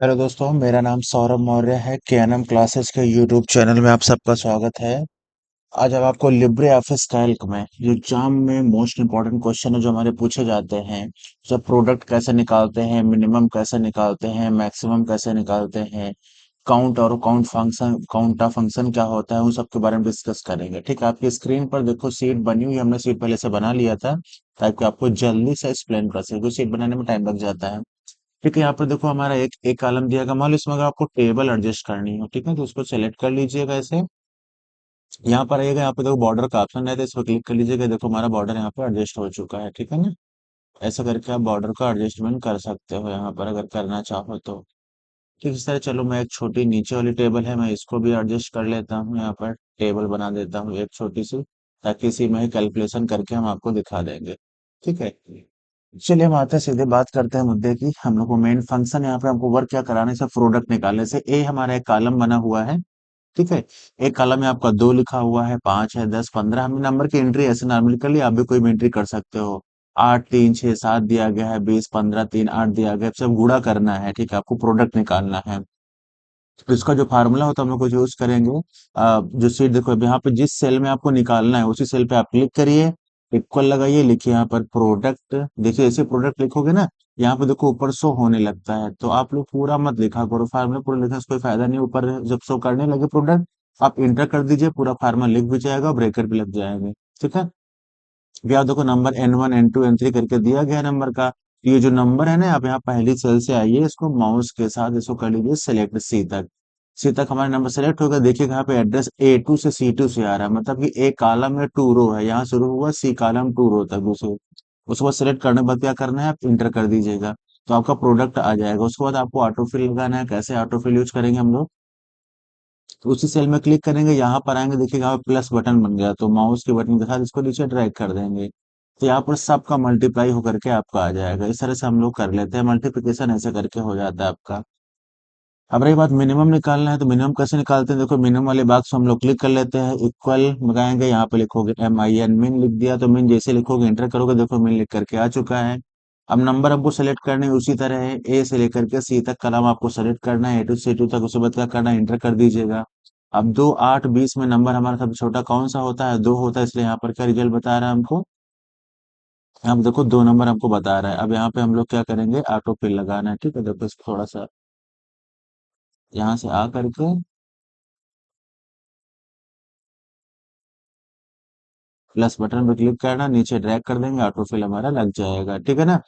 Hello दोस्तों, मेरा नाम सौरभ मौर्य है। केएनएम क्लासेस के यूट्यूब चैनल में आप सबका स्वागत है। आज हम आपको लिब्रे ऑफिस कैल्क में जो एग्जाम में मोस्ट इंपॉर्टेंट क्वेश्चन है जो हमारे पूछे जाते हैं, जब प्रोडक्ट कैसे निकालते हैं, मिनिमम कैसे निकालते हैं, मैक्सिमम कैसे निकालते हैं, काउंट और काउंटा फंक्शन क्या होता है, उन सब के बारे में डिस्कस करेंगे। ठीक है, आपकी स्क्रीन पर देखो सीट बनी हुई है, हमने सीट पहले से बना लिया था ताकि आपको जल्दी से एक्सप्लेन कर सके, क्योंकि सीट बनाने में टाइम लग जाता है। ठीक है, यहाँ पर देखो हमारा एक एक कॉलम दिया गया। मान लो इसमें अगर आपको टेबल एडजस्ट करनी हो, ठीक है, तो उसको सेलेक्ट कर लीजिएगा ऐसे। यहाँ पर आइएगा, यहाँ पे देखो बॉर्डर का ऑप्शन है, तो इस पर क्लिक कर लीजिएगा। देखो हमारा बॉर्डर यहाँ पे एडजस्ट हो चुका है, ठीक है ना। ऐसा करके आप बॉर्डर का एडजस्टमेंट कर सकते हो यहाँ पर, अगर करना चाहो तो। ठीक, इस तरह चलो, मैं एक छोटी नीचे वाली टेबल है, मैं इसको भी एडजस्ट कर लेता हूँ। यहाँ पर टेबल बना देता हूँ एक छोटी सी, ताकि इसी में ही कैलकुलेशन करके हम आपको दिखा देंगे। ठीक है, चलिए हम आते हैं, सीधे बात करते हैं मुद्दे की। हम लोग को मेन फंक्शन यहाँ पे हमको वर्क क्या कराने से, प्रोडक्ट निकालने से। ए हमारा एक कॉलम बना हुआ है, ठीक है। एक कॉलम में आपका 2 लिखा हुआ है, 5 है, 10, 15। हमने नंबर की एंट्री ऐसे नॉर्मली कर लिया, आप भी कोई भी एंट्री कर सकते हो। 8, 3, 6, 7 दिया गया है, 20, 15, 3, 8 दिया गया है, सब गुणा करना है। ठीक है, आपको प्रोडक्ट निकालना है। तो इसका जो फार्मूला होता है हम लोग को यूज करेंगे। जो सीट देखो, अब यहाँ पे जिस सेल में आपको निकालना है उसी सेल पे आप क्लिक करिए, इक्वल लगाइए, लिखिए यहाँ पर प्रोडक्ट। देखिए ऐसे प्रोडक्ट लिखोगे ना, यहाँ पे देखो ऊपर शो होने लगता है। तो आप लोग पूरा मत लिखा करो, फार्मूला पूरा लिखने से कोई फायदा नहीं। ऊपर जब शो करने लगे प्रोडक्ट, आप इंटर कर दीजिए, पूरा फार्मूला लिख भी जाएगा, ब्रेकर भी लग जाएंगे। ठीक है, अभी आप देखो नंबर N1, N2, N3 करके दिया गया है नंबर का। ये जो नंबर है ना, आप यहाँ पहली सेल से आइए, इसको माउस के साथ इसको कर लीजिए सेलेक्ट सी तक। सी तक हमारा नंबर सेलेक्ट होगा। देखिए यहाँ पे एड्रेस A2 से C2 से आ रहा है, मतलब कि ए कॉलम में 2 रो है, यहाँ शुरू हुआ, सी कॉलम 2 रो तक दूसरे। उसके बाद सेलेक्ट करने के बाद क्या करना है, आप इंटर कर दीजिएगा, तो आपका प्रोडक्ट आ जाएगा। उसके बाद आपको ऑटोफिल लगाना है। कैसे ऑटोफिल यूज करेंगे हम लोग, तो उसी सेल में क्लिक करेंगे, यहाँ पर आएंगे, देखिएगा यहाँ प्लस बटन बन गया, तो माउस के बटन के साथ इसको नीचे ड्रैग कर देंगे, तो यहाँ पर सबका मल्टीप्लाई होकर के आपका आ जाएगा। इस तरह से हम लोग कर लेते हैं, मल्टीप्लिकेशन ऐसे करके हो जाता है आपका। अब रही बात मिनिमम निकालना है, तो मिनिमम कैसे निकालते हैं, देखो मिनिमम वाले बॉक्स को हम लोग क्लिक कर लेते हैं, इक्वल लगाएंगे, यहाँ पे लिखोगे MIN, मिन लिख दिया, तो मिन जैसे लिखोगे इंटर करोगे, देखो मिन लिख करके आ चुका है। अब नंबर हमको सेलेक्ट करने हैं, उसी तरह है, ए से लेकर के सी तक कलम आपको सेलेक्ट करना है, A2 से C2 तक। उसके बाद क्या करना है, इंटर कर दीजिएगा। अब 2, 8, 20 में नंबर हमारा सबसे छोटा कौन सा होता है, 2 होता है, इसलिए यहाँ पर क्या रिजल्ट बता रहा है हमको, अब देखो 2 नंबर हमको बता रहा है। अब यहाँ पे हम लोग क्या करेंगे, ऑटो फिल लगाना है। ठीक है, देखो इसको थोड़ा सा यहाँ से आ करके प्लस बटन पे क्लिक करना, नीचे ड्रैग कर देंगे, ऑटो फिल हमारा लग जाएगा। ठीक है ना।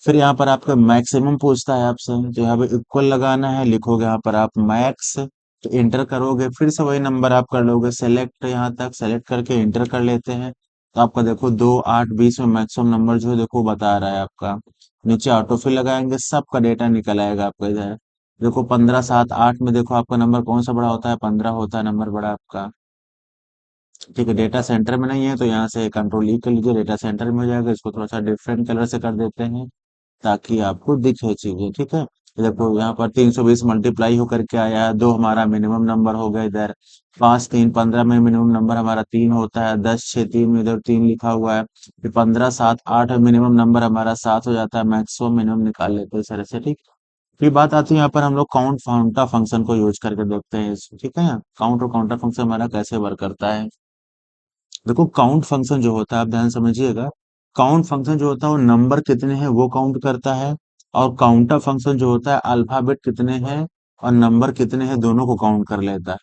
फिर यहाँ पर आपका मैक्सिमम पूछता है आपसे, तो यहाँ पे इक्वल लगाना है, लिखोगे यहाँ पर आप मैक्स, तो इंटर करोगे, फिर से वही नंबर आप कर लोगे सेलेक्ट, यहाँ तक सेलेक्ट करके इंटर कर लेते हैं। तो आपका देखो 2, 8, 20 में मैक्सिमम नंबर जो है देखो बता रहा है आपका। नीचे ऑटोफिल लगाएंगे, सबका डेटा निकल आएगा आपका इधर। देखो 15, 7, 8 में देखो आपका नंबर कौन सा बड़ा होता है, 15 होता है नंबर बड़ा आपका। ठीक है, डेटा सेंटर में नहीं है, तो यहाँ से कंट्रोल E कर लीजिए, डेटा सेंटर में हो जाएगा। इसको थोड़ा सा डिफरेंट कलर से कर देते हैं, ताकि आपको दिखे चीजें। ठीक है, ये देखो यहाँ पर 320 मल्टीप्लाई होकर के आया है, 2 हमारा मिनिमम नंबर हो गया इधर। 5, 3, 15 में मिनिमम नंबर हमारा 3 होता है, 10, 6, 3 में इधर 3 लिखा हुआ है। फिर 15, 7, 8 मिनिमम नंबर हमारा 7 हो जाता है, मैक्सिमम मिनिमम निकाल लेते हैं इस तरह से। ठीक, फिर बात आती है यहाँ पर, हम लोग काउंट काउंटा फंक्शन को यूज करके देखते हैं ठीक है, काउंट और काउंटर फंक्शन हमारा कैसे वर्क करता है। देखो काउंट फंक्शन जो होता है, आप ध्यान समझिएगा, काउंट फंक्शन जो होता है वो नंबर कितने हैं वो काउंट करता है, और काउंटर फंक्शन जो होता है अल्फाबेट कितने हैं और नंबर कितने हैं दोनों को काउंट कर लेता है।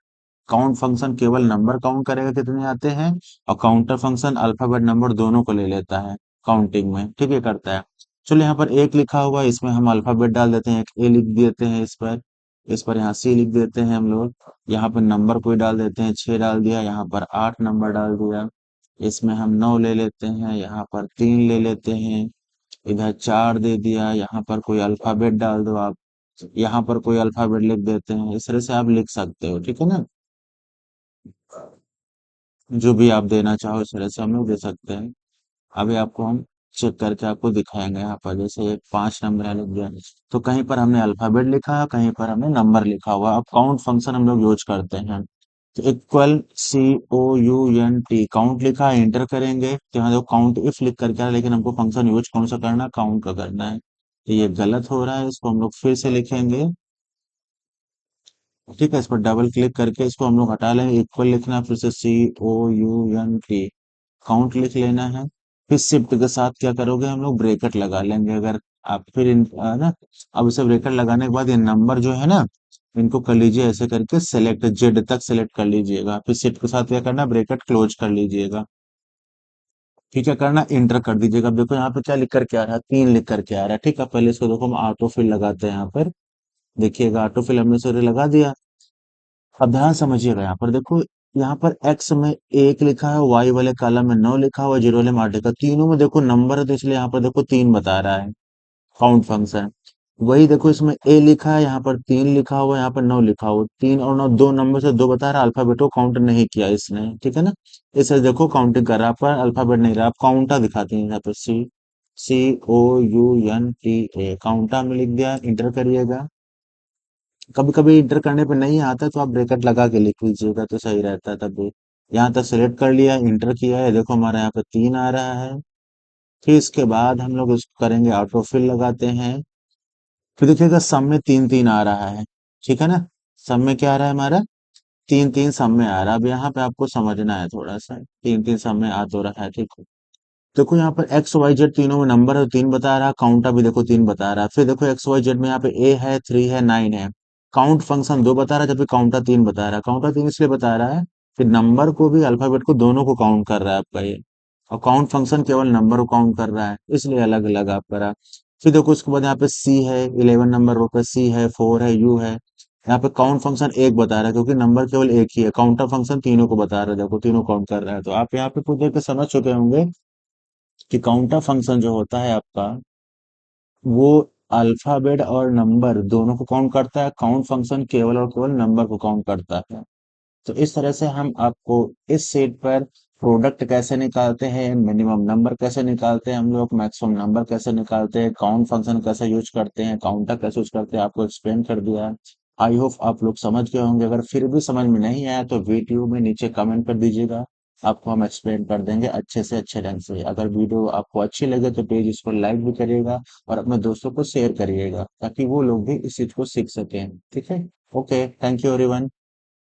काउंट फंक्शन केवल नंबर काउंट करेगा कितने आते हैं, और काउंटर फंक्शन अल्फाबेट नंबर दोनों को ले लेता है काउंटिंग में। ठीक है, करता है। चलो यहाँ पर एक लिखा हुआ है, इसमें हम अल्फाबेट डाल देते हैं, एक ए लिख देते हैं इस पर यहाँ सी लिख देते हैं हम लोग। यहाँ पर नंबर कोई डाल देते हैं, 6 डाल दिया, यहाँ पर 8 नंबर डाल दिया। इसमें हम 9 ले लेते हैं, यहाँ पर 3 ले लेते हैं, इधर 4 दे दिया, यहाँ पर कोई अल्फाबेट डाल दो आप, यहाँ पर कोई अल्फाबेट लिख देते हैं। इस तरह से आप लिख सकते हो, ठीक है ना। जो भी आप देना चाहो इस तरह से हम लोग दे सकते हैं। अभी आपको हम चेक करके आपको दिखाएंगे, यहाँ पर जैसे एक 5 नंबर है लिख दिया, तो कहीं पर हमने अल्फाबेट लिखा है, कहीं पर हमने नंबर लिखा हुआ। अब काउंट फंक्शन हम लोग यूज करते हैं, तो इक्वल COUNT काउंट लिखा है, इंटर करेंगे, तो यहाँ देखो काउंट इफ लिख करके आ रहा है, लेकिन हमको फंक्शन यूज कौन सा करना है, काउंट का करना है, तो ये गलत हो रहा है, इसको हम लोग फिर से लिखेंगे। ठीक है, इस पर डबल क्लिक करके इसको हम लोग हटा लेंगे। इक्वल लिखना है, फिर से COUNT काउंट लिख लेना है। फिर शिफ्ट के साथ क्या करोगे, हम लोग ब्रेकेट लगा लेंगे। अगर आप फिर ना, अब इसे ब्रेकेट लगाने के बाद ये नंबर जो है ना, इनको कर लीजिए ऐसे करके सेलेक्ट, जेड तक सेलेक्ट कर लीजिएगा। फिर शिफ्ट के साथ क्या करना, ब्रेकेट क्लोज कर लीजिएगा। ठीक है, करना इंटर कर दीजिएगा। अब देखो यहाँ पे क्या लिख करके आ रहा है, 3 लिख करके आ रहा है। ठीक है, पहले इसको देखो हम ऑटो फिल लगाते हैं यहाँ पर। देखिएगा ऑटो फिल हमने सारे लगा दिया। अब ध्यान समझिएगा, यहाँ पर देखो, यहाँ पर एक्स में 1 लिखा है, वाई वाले कॉलम में 9 लिखा हुआ है, जीरो वाले में 8 लिखा है। तीनों में देखो नंबर है, तो इसलिए यहाँ पर देखो 3 बता रहा है, काउंट फंक्शन। वही देखो इसमें ए लिखा है, यहाँ पर 3 लिखा हुआ है, यहाँ पर 9 लिखा हुआ है। 3 और 9 दो नंबर से दो बता रहा है, अल्फाबेट को काउंट नहीं किया इसने। ठीक है ना, इसे देखो काउंटिंग कर रहा है, पर अल्फाबेट नहीं रहा। आप काउंटा दिखाते हैं यहाँ पर, COUNTA, काउंटा में लिख दिया, इंटर करिएगा। कभी कभी इंटर करने पे नहीं आता तो आप ब्रैकेट लगा के लिख लीजिएगा, तो सही रहता है तब भी। यहाँ तक सेलेक्ट कर लिया, इंटर किया है, देखो हमारे यहाँ पे 3 आ रहा है। फिर इसके बाद हम लोग इसको करेंगे, ऑटो फिल लगाते हैं। फिर देखिएगा सब में 3 3 आ रहा है। ठीक है ना, सब में क्या आ रहा है हमारा, 3 3 सब में आ रहा है। अब यहाँ पे आपको समझना है थोड़ा सा, 3 3 सब में आ तो रहा है। ठीक है, देखो यहाँ पर एक्स वाई जेड तीनों में नंबर है, 3 बता रहा है। काउंटा भी देखो 3 बता रहा है। फिर देखो एक्स वाई जेड में यहाँ पे ए है, 3 है, 9 है। काउंट फंक्शन 2 बता रहा है, जबकि काउंटा 3 बता रहा है। काउंटा 3 इसलिए बता रहा है कि नंबर को भी, अल्फाबेट को, दोनों को काउंट कर रहा है आपका ये। और काउंट फंक्शन केवल नंबर को काउंट कर रहा है, इसलिए अलग अलग आप करा। फिर देखो उसके बाद यहाँ पे सी है, 11 नंबर रो पे सी है, 4 है, यू है। यहाँ पे काउंट फंक्शन 1 बता रहा है, क्योंकि नंबर केवल एक ही है। काउंटर फंक्शन तीनों को बता रहा है, देखो तीनों काउंट कर रहा है। तो आप यहाँ पे कुछ देर के समझ चुके होंगे कि काउंटर फंक्शन जो होता है आपका, वो अल्फाबेट और नंबर दोनों को काउंट करता है। काउंट फंक्शन केवल और केवल नंबर को काउंट करता है। तो इस तरह से हम आपको इस शीट पर प्रोडक्ट कैसे निकालते हैं, मिनिमम नंबर कैसे निकालते हैं हम लोग, मैक्सिमम नंबर कैसे निकालते हैं, काउंट फंक्शन कैसे यूज करते हैं, काउंटर कैसे यूज करते हैं, आपको एक्सप्लेन कर दिया है। आई होप आप लोग समझ गए होंगे। अगर फिर भी समझ में नहीं आया तो वीडियो में नीचे कमेंट कर दीजिएगा, आपको हम एक्सप्लेन कर देंगे अच्छे से अच्छे ढंग से। अगर वीडियो आपको अच्छी लगे तो प्लीज इसको लाइक भी करिएगा और अपने दोस्तों को शेयर करिएगा, ताकि वो लोग भी इस चीज को सीख सकें। ठीक है, ओके, थैंक यू एवरीवन।